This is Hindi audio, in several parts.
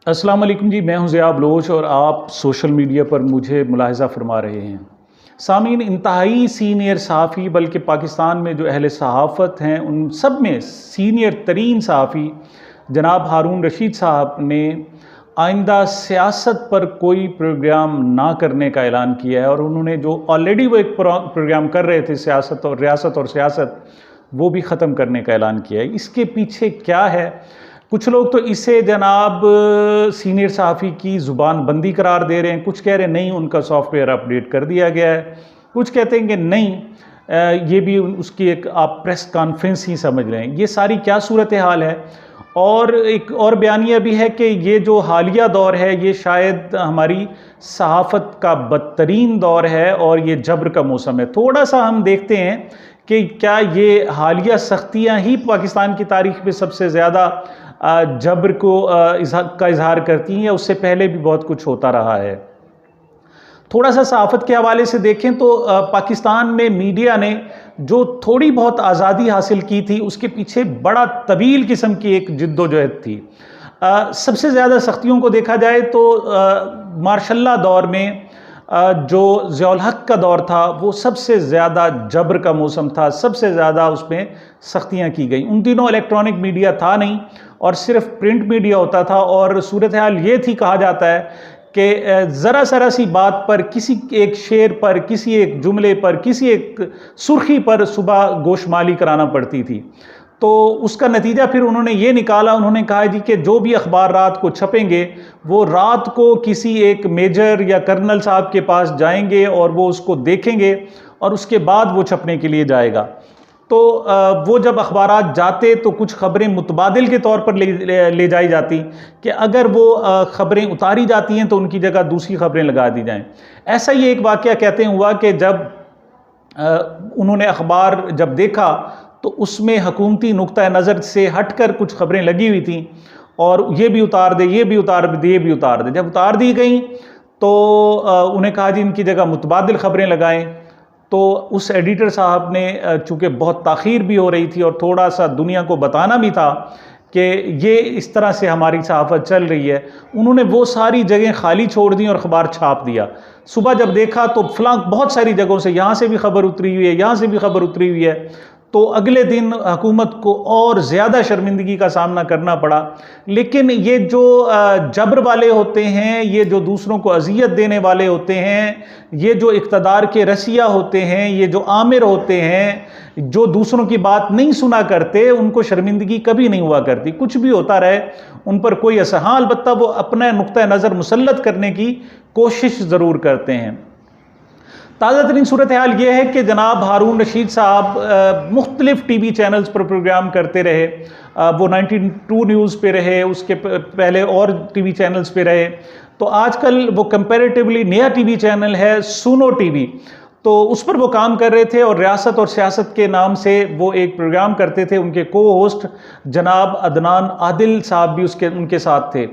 अस्सलाम वालेकुम जी, मैं हूं ज़िया बलोच और आप सोशल मीडिया पर मुझे मुलाहिज़ा फरमा रहे हैं। सामीन, इंतहाई सीनियर सहाफ़ी बल्कि पाकिस्तान में जो अहले सहाफ़त हैं उन सब में सीनियर तरीन सहाफ़ी जनाब हारून रशीद साहब ने आइंदा सियासत पर कोई प्रोग्राम ना करने का ऐलान किया है। और उन्होंने जो ऑलरेडी वो एक प्रोग्राम कर रहे थे सियासत और रियासत और सियासत, वो भी ख़त्म करने का ऐलान किया है। इसके पीछे क्या है? कुछ लोग तो इसे जनाब सीनियर सहाफ़ी की ज़ुबान बंदी करार दे रहे हैं, कुछ कह रहे हैं नहीं, उनका सॉफ्टवेयर अपडेट कर दिया गया है, कुछ कहते हैं कि नहीं, ये भी उसकी एक आप प्रेस कॉन्फ्रेंस ही समझ रहे हैं। ये सारी क्या सूरत हाल है? और एक और बयानिया भी है कि ये जो हालिया दौर है ये शायद हमारी सहाफ़त का बदतरीन दौर है और ये जबर का मौसम है। थोड़ा सा हम देखते हैं कि क्या ये हालिया सख्तियाँ ही पाकिस्तान की तारीख़ में सबसे ज़्यादा जबर का इजहार करती हैं या उससे पहले भी बहुत कुछ होता रहा है। थोड़ा सा सहाफ़त के हवाले से देखें तो पाकिस्तान में मीडिया ने जो थोड़ी बहुत आज़ादी हासिल की थी उसके पीछे बड़ा तवील किस्म की एक जिद्दोजहद थी। सबसे ज़्यादा सख्तियों को देखा जाए तो मार्शल्ला दौर में जो ज़ियाउल हक़ का दौर था वो सबसे ज़्यादा जबर का मौसम था, सबसे ज़्यादा उसमें सख्तियाँ की गई। उन दिनों इलेक्ट्रॉनिक मीडिया था नहीं और सिर्फ प्रिंट मीडिया होता था और सूरत हाल ये थी, कहा जाता है कि ज़रा सी बात पर, किसी एक शेर पर, किसी एक जुमले पर, किसी एक सुर्खी पर सुबह गोशमाली कराना पड़ती थी। तो उसका नतीजा फिर उन्होंने ये निकाला, उन्होंने कहा जी कि जो भी अखबार रात को छपेंगे वो रात को किसी एक मेजर या कर्नल साहब के पास जाएंगे और वो उसको देखेंगे और उसके बाद वो छपने के लिए जाएगा। तो वो जब अखबारात जाते तो कुछ ख़बरें मुतबादिल के तौर पर ले जाई जाती कि अगर वो ख़बरें उतारी जाती हैं तो उनकी जगह दूसरी ख़बरें लगा दी जाएं। ऐसा ही एक वाक़या कहते हैं हुआ कि जब उन्होंने अखबार जब देखा तो उसमें हुकूमती नुक्ता नज़र से हटकर कुछ ख़बरें लगी हुई थी और ये भी उतार दे, ये भी उतार दे, ये भी उतार दे। जब उतार दी गई तो उन्हें कहा जी इनकी जगह मुतबादिल ख़बरें लगाएं। तो उस एडिटर साहब ने, चूँकि बहुत ताख़ीर भी हो रही थी और थोड़ा सा दुनिया को बताना भी था कि ये इस तरह से हमारी सहाफ़त चल रही है, उन्होंने वो सारी जगह खाली छोड़ दी और अखबार छाप दिया। सुबह जब देखा तो फलां बहुत सारी जगहों से, यहाँ से भी खबर उतरी हुई है, यहाँ से भी खबर उतरी हुई है। तो अगले दिन हुकूमत को और ज़्यादा शर्मिंदगी का सामना करना पड़ा। लेकिन ये जो जबर वाले होते हैं, ये जो दूसरों को अजियत देने वाले होते हैं, ये जो इक़्तिदार के रसिया होते हैं, ये जो आमिर होते हैं, जो दूसरों की बात नहीं सुना करते, उनको शर्मिंदगी कभी नहीं हुआ करती। कुछ भी होता रहे उन पर कोई असर, हाँ अलबत्ता वो अपना नुक्ता नज़र मुसल्लत करने की कोशिश ज़रूर करते हैं। ताज़ा तरीन सूरत हाल ये है कि जनाब हारून रशीद साहब मुख्तलिफ टीवी चैनल्स पर प्रोग्राम करते रहे। वो 92 न्यूज़ पे रहे, उसके पहले और टीवी चैनल्स पे रहे। तो आजकल वो कंपैरेटिवली नया टीवी चैनल है सुनो टीवी, तो उस पर वो काम कर रहे थे और रियासत और सियासत के नाम से वो एक प्रोग्राम करते थे। उनके को होस्ट जनाब अदनान आदिल साहब भी उनके साथ थे।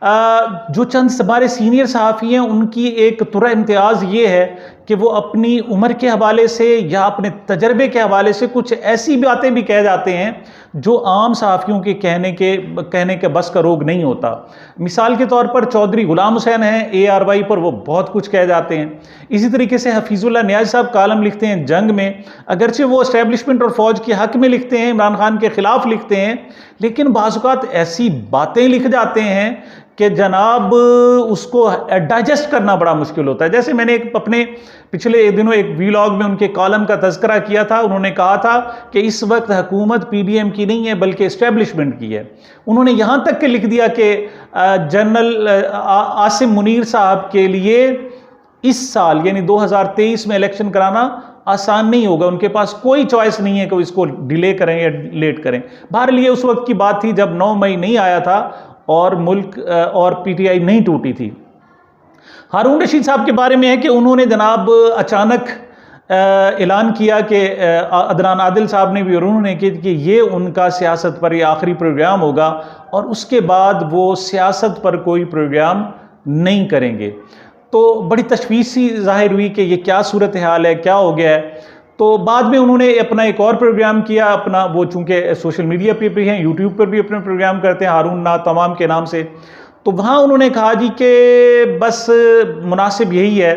जो चंद हमारे सीनियर सहाफ़ी हैं उनकी एक तुरा इम्तियाज़ ये है कि वो अपनी उम्र के हवाले से या अपने तजर्बे के हवाले से कुछ ऐसी बातें भी कह जाते हैं जो आम सहाफ़ियों के कहने के बस का रोग नहीं होता। मिसाल के तौर पर चौधरी गुलाम हुसैन हैं, ARY पर वो बहुत कुछ कह जाते हैं। इसी तरीके से हफीज़ुल्लाह नियाज़ साहब कालम लिखते हैं जंग में, अगरचे वो इस्टेब्लिशमेंट और फ़ौज के हक़ में लिखते हैं, इमरान खान के ख़िलाफ़ लिखते हैं, लेकिन बाज़-औक़ात ऐसी बातें लिख जाते हैं कि जनाब उसको डाइजेस्ट करना बड़ा मुश्किल होता है। जैसे मैंने अपने पिछले दिनों एक व्लॉग में उनके कॉलम का तज़किरा किया था। उन्होंने कहा था कि इस वक्त हुकूमत PDM की नहीं है बल्कि इस्टेब्लिशमेंट की है। उन्होंने यहाँ तक के लिख दिया कि जनरल आसिम मुनीर साहब के लिए इस साल यानी 2023 में इलेक्शन कराना आसान नहीं होगा, उनके पास कोई चॉइस नहीं है कि वो इसको डिले करें या लेट करें। बहरहाल ये उस वक्त की बात थी जब 9 मई नहीं आया था और मुल्क और PTI नहीं टूटी थी। हारून रशीद साहब के बारे में है कि उन्होंने जनाब अचानक ऐलान किया कि अदनान आदिल साहब ने भी और उन्होंने कि ये उनका सियासत पर ये आखिरी प्रोग्राम होगा और उसके बाद वो सियासत पर कोई प्रोग्राम नहीं करेंगे। तो बड़ी तशवीश सी ज़ाहिर हुई कि ये क्या सूरत हाल है, क्या हो गया है। तो बाद में उन्होंने अपना एक और प्रोग्राम किया, अपना वो चूँकि सोशल मीडिया पे भी हैं, यूट्यूब पर भी अपने प्रोग्राम करते हैं हारून ना तमाम के नाम से। तो वहाँ उन्होंने कहा जी कि बस मुनासिब यही है।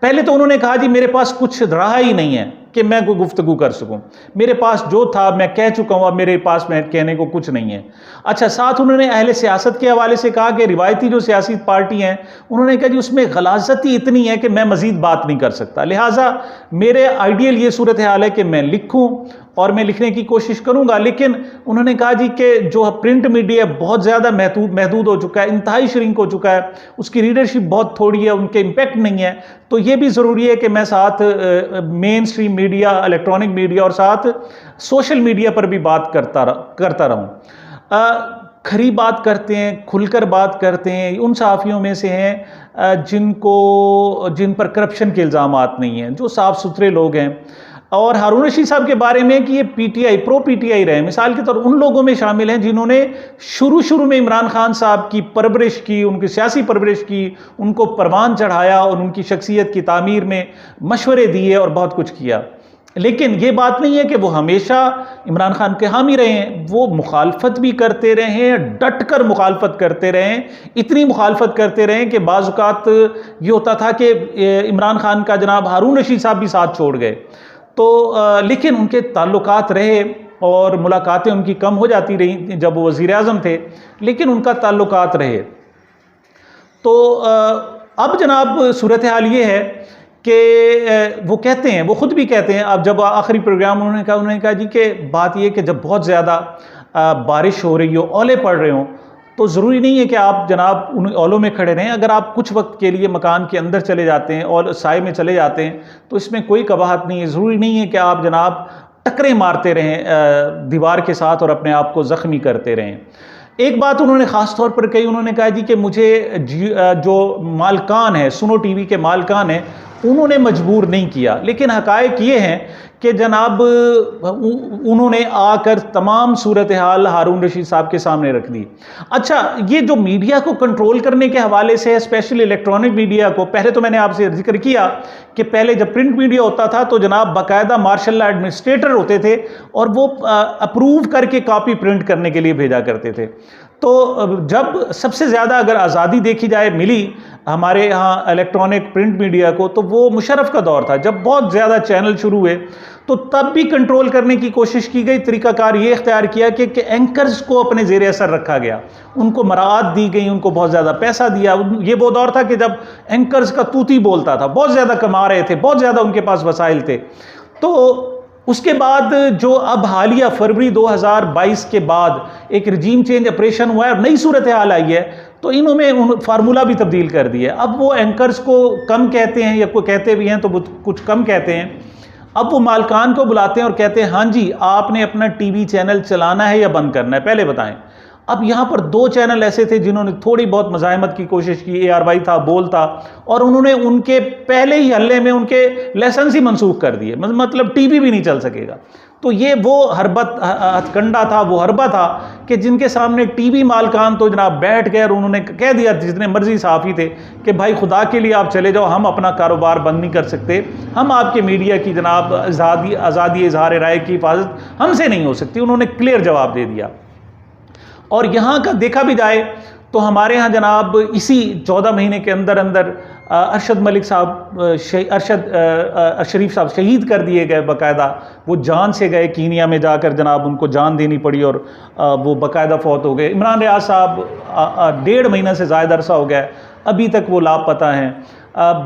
पहले तो उन्होंने कहा जी मेरे पास कुछ रहा ही नहीं है कि मैं कोई गुफ्तगू कर सकूं, मेरे पास जो था मैं कह चुका हूं, अब मेरे पास मैं कहने को कुछ नहीं है। अच्छा, साथ उन्होंने अहले सियासत के हवाले से कहा कि रिवायती जो सियासी पार्टी हैं, उन्होंने कहा जी उसमें गलाजत ही इतनी है कि मैं मजीद बात नहीं कर सकता, लिहाजा मेरे आइडियल ये सूरत हाल है कि मैं लिखूं और मैं लिखने की कोशिश करूंगा। लेकिन उन्होंने कहा जी कि जो प्रिंट मीडिया बहुत ज़्यादा महदूद हो चुका है, इंतहाई श्रिंक हो चुका है, उसकी रीडरशिप बहुत थोड़ी है, उनके इम्पैक्ट नहीं है, तो ये भी ज़रूरी है कि मैं साथ main stream media, electronic media और साथ सोशल मीडिया पर भी बात करता रहूँ। खरी बात करते हैं, खुलकर बात करते हैं, उन सहाफ़ियों में से हैं जिन पर करप्शन के इल्ज़ामात नहीं हैं, जो साफ़ सुथरे लोग हैं। और हारून रशीद साहब के बारे में कि ये पीटीआई, प्रो पीटीआई रहे, मिसाल के तौर उन लोगों में शामिल हैं जिन्होंने शुरू में इमरान खान साहब की परवरिश की, उनकी सियासी परवरिश की, उनको परवान चढ़ाया और उनकी शख्सियत की तामीर में मशवरे दिए और बहुत कुछ किया। लेकिन ये बात नहीं है कि वो हमेशा इमरान खान के हामी रहे हैं, वो मुखालफत भी करते रहे हैं, डट कर मुखालफत करते रहे हैं, इतनी मुखालफत करते रहे कि बाज़ औक़ात ये होता था कि इमरान खान का जनाब हारून रशीद साहब भी साथ छोड़ गए। तो लेकिन उनके ताल्लुकात रहे और मुलाकातें उनकी कम हो जाती रही जब वो वज़ीर आज़म थे, लेकिन उनका ताल्लुकात रहे। तो अब जनाब सूरत हाल ये है कि वो कहते हैं, वो ख़ुद भी कहते हैं, अब जब आखिरी प्रोग्राम उन्होंने कहा जी कि बात ये कि जब बहुत ज़्यादा बारिश हो रही हो, ओले पड़ रहे हों, तो ज़रूरी नहीं है कि आप जनाब उन ओलों में खड़े रहें। अगर आप कुछ वक्त के लिए मकान के अंदर चले जाते हैं और साए में चले जाते हैं तो इसमें कोई कबाहत नहीं है। ज़रूरी नहीं है कि आप जनाब टकरे मारते रहें दीवार के साथ और अपने आप को ज़ख्मी करते रहें। एक बात उन्होंने ख़ास तौर पर कही, उन्होंने कहा जी कि मुझे जो मालकान है, सुनो टीवी के मालकान हैं, उन्होंने मजबूर नहीं किया, लेकिन हक़ाइक़ ये हैं कि जनाब उन्होंने आकर तमाम सूरत हाल हारून रशीद साहब के सामने रख दी। अच्छा, ये जो मीडिया को कंट्रोल करने के हवाले से है, स्पेशली इलेक्ट्रॉनिक मीडिया को, पहले तो मैंने आपसे जिक्र किया कि पहले जब प्रिंट मीडिया होता था तो जनाब बाकायदा मार्शल लॉ एडमिनिस्ट्रेटर होते थे और वो अप्रूव करके कॉपी प्रिंट करने के लिए भेजा करते थे। तो जब सबसे ज़्यादा अगर आज़ादी देखी जाए मिली हमारे यहाँ इलेक्ट्रॉनिक प्रिंट मीडिया को, तो वो मुशर्रफ का दौर था जब बहुत ज़्यादा चैनल शुरू हुए, तो तब भी कंट्रोल करने की कोशिश की गई। तरीक़ाकार ये इख्तियार किया कि एंकर्स को अपने ज़ेर असर रखा गया, उनको मराआत दी गई, उनको बहुत ज़्यादा पैसा दिया। ये वो दौर था कि जब एंकर्स का तूती बोलता था, बहुत ज़्यादा कमा रहे थे, बहुत ज़्यादा उनके पास वसाइल थे। तो उसके बाद जो अब हालिया फरवरी 2022 के बाद एक रजीम चेंज ऑपरेशन हुआ है और नई सूरत हाल आई है, तो इन्होंने फार्मूला भी तब्दील कर दिया। अब वो एंकर्स को कम कहते हैं या कोई कहते भी हैं तो वो कुछ कम कहते हैं। अब वो मालकान को बुलाते हैं और कहते हैं हाँ जी, आपने अपना टीवी चैनल चलाना है या बंद करना है, पहले बताएं। अब यहाँ पर 2 चैनल ऐसे थे जिन्होंने थोड़ी बहुत मज़ाहमत की कोशिश की, ARY था, बोल था, और उन्होंने उनके पहले ही हल्ले में उनके लाइसेंस ही मनसूख कर दिए, मतलब टीवी भी नहीं चल सकेगा। तो ये वो हथकंडा था, वो हरबा था कि जिनके सामने टीवी मालकान तो जनाब बैठ गए और उन्होंने कह दिया, जितने मर्जी सहाफ़ी थे, कि भाई खुदा के लिए आप चले जाओ, हम अपना कारोबार बंद नहीं कर सकते, हम आपके मीडिया की जनाब आज़ादी इजहार राय की हिफाजत हमसे नहीं हो सकती। उन्होंने क्लियर जवाब दे दिया। और यहाँ का देखा भी जाए तो हमारे यहाँ जनाब इसी 14 महीने के अंदर अंदर अरशद मलिक साहब, अरशद शरीफ साहब शहीद कर दिए गए, बाकायदा वो जान से गए, कीनिया में जाकर जनाब उनको जान देनी पड़ी और वो बाकायदा फौत हो गए। इमरान रियाज साहब 1.5 महीना से ज़्यादा अरसा हो गया, अभी तक वो लापता हैं।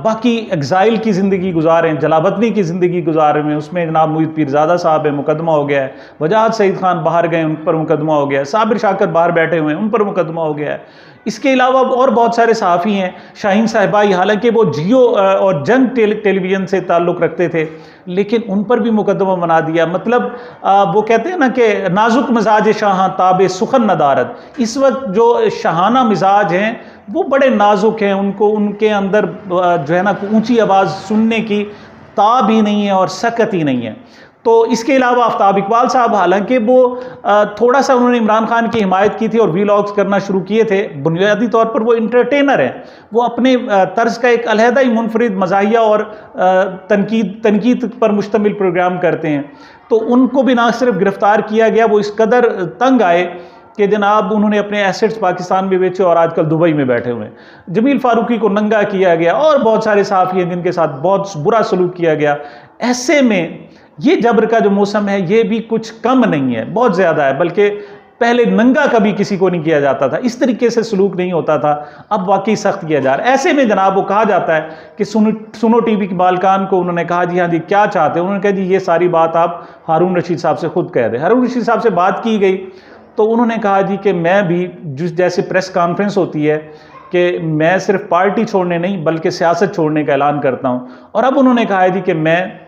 बाकी एग्ज़ाइल की ज़िंदगी गुजार हैं, जलावतनी की ज़िंदगी गुजार में, उसमें जनाब मुईद पीरज़ादा साहब है, मुकदमा हो गया है। वजाहत सईद खान बाहर गए, उन पर मुकदमा हो गया है। साबिर शाकर बाहर बैठे हुए हैं, उन पर मुकदमा हो गया है। इसके अलावा और बहुत सारे सहाफ़ी हैं, शाहीन साहिबाई, हालांकि वो जियो और जंग टेलीविज़न से ताल्लुक़ रखते थे, लेकिन उन पर भी मुकदमा बना दिया। मतलब वो कहते हैं ना कि नाजुक मिजाज शाह ताबे सुखन नदारत, इस वक्त जो शाहाना मिजाज हैं वो बड़े नाजुक हैं, उनको उनके अंदर जो है ना ऊंची आवाज़ सुनने की ताब ही नहीं है और सकत ही नहीं है। तो इसके अलावा आफ्ताब इकबाल साहब, हालांकि वो थोड़ा सा उन्होंने इमरान खान की हिमायत की थी और वीलॉग्स करना शुरू किए थे, बुनियादी तौर पर वो इंटरटेनर हैं, वो अपने तर्ज का एक अलहदा ही मुनफरिद मज़ाहिया और तनकीद पर मुश्तमिल प्रोग्राम करते हैं। तो उनको भी ना सिर्फ गिरफ़्तार किया गया, वो इस कदर तंग आए कि जनाब उन्होंने अपने एसेट्स पाकिस्तान में बेचे और आजकल दुबई में बैठे हुए हैं। जमील फारूकी को नंगा किया गया और बहुत सारे सहाफ़ी हैं जिनके साथ बहुत बुरा सलूक किया गया। ऐसे में ये जबर का जो मौसम है ये भी कुछ कम नहीं है, बहुत ज़्यादा है, बल्कि पहले नंगा कभी किसी को नहीं किया जाता था, इस तरीके से सलूक नहीं होता था, अब वाकई सख्त किया जा रहा है। ऐसे में जनाब वो कहा जाता है कि सुनो टीवी के मालिकान को उन्होंने कहा जी हाँ जी क्या चाहते हैं, उन्होंने कहा जी ये सारी बात आप हारून रशीद साहब से खुद कह दें। हारून रशीद साहब से बात की गई तो उन्होंने कहा जी कि मैं भी जिस जैसे प्रेस कॉन्फ्रेंस होती है कि मैं सिर्फ पार्टी छोड़ने नहीं बल्कि सियासत छोड़ने का ऐलान करता हूँ, और अब उन्होंने कहा है जी कि मैं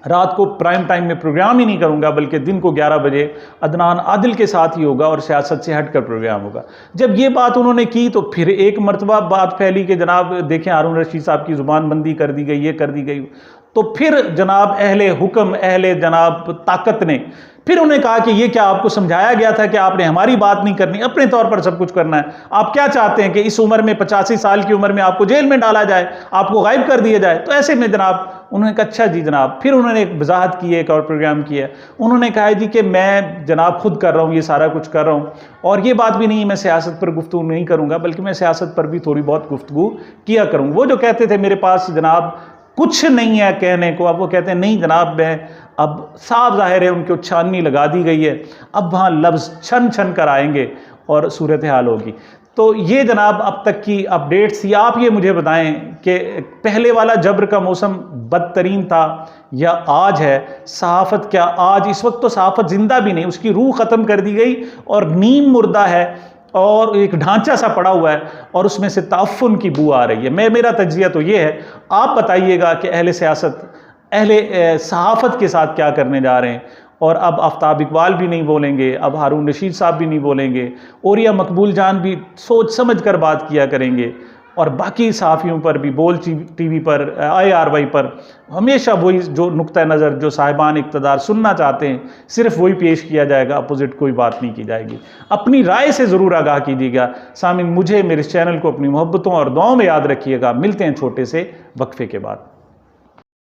रात को प्राइम टाइम में प्रोग्राम ही नहीं करूंगा बल्कि दिन को 11 बजे अदनान आदिल के साथ ही होगा और सियासत से हटकर प्रोग्राम होगा। जब ये बात उन्होंने की तो फिर एक मरतबा बात फैली कि जनाब देखें हारून रशीद साहब की ज़ुबान बंदी कर दी गई, ये कर दी गई। तो फिर जनाब अहले हुक्म अहले जनाब ताकत ने फिर उन्हें कहा कि ये क्या आपको समझाया गया था कि आपने हमारी बात नहीं करनी, अपने तौर पर सब कुछ करना है? आप क्या चाहते हैं कि इस उम्र में 85 साल की उम्र में आपको जेल में डाला जाए, आपको गायब कर दिया जाए? तो ऐसे में जनाब उन्होंने कहा अच्छा जी जनाब। फिर उन्होंने एक वजाहत की, एक और प्रोग्राम किया। उन्होंने कहा जी कि मैं जनाब खुद कर रहा हूँ, ये सारा कुछ कर रहा हूँ, और ये बात भी नहीं मैं सियासत पर गुफ्तगू नहीं करूँगा बल्कि मैं सियासत पर भी थोड़ी बहुत गुफ्तगू किया करूँ। वो जो कहते थे मेरे पास जनाब कुछ नहीं है कहने को, अब वो कहते हैं नहीं जनाब मैं, अब साफ जाहिर है उनकी छाननी लगा दी गई है, अब वहाँ लफ्ज़ छन छन कर आएंगे और सूरत हाल होगी। तो ये जनाब अब तक की अपडेट्स थी। आप ये मुझे बताएं कि पहले वाला जबर का मौसम बदतरीन था या आज है? सहाफ़त क्या आज इस वक्त तो सहाफ़त ज़िंदा भी नहीं, उसकी रूह ख़त्म कर दी गई और नीम मुर्दा है और एक ढांचा सा पड़ा हुआ है और उसमें से ताफ़ुन की बू आ रही है। मेरा तज्जिया तो ये है, आप बताइएगा कि अहले सियासत अहले सहाफ़त के साथ क्या करने जा रहे हैं। और अब आफ्ताब इकबाल भी नहीं बोलेंगे, अब हारून रशीद साहब भी नहीं बोलेंगे, औरिया मकबूल जान भी सोच समझ कर बात किया करेंगे, और बाकी सहाफ़ियों पर भी बोल टीवी पर IRY पर हमेशा वही जो नुक्ता नज़र जो साहिबान इक़्तिदार सुनना चाहते हैं सिर्फ वही पेश किया जाएगा, अपोजिट कोई बात नहीं की जाएगी। अपनी राय से ज़रूर आगाह कीजिएगा। सामिन मुझे मेरे इस चैनल को अपनी मोहब्बतों और दुआओं में याद रखिएगा। मिलते हैं छोटे से वक्फे के बाद।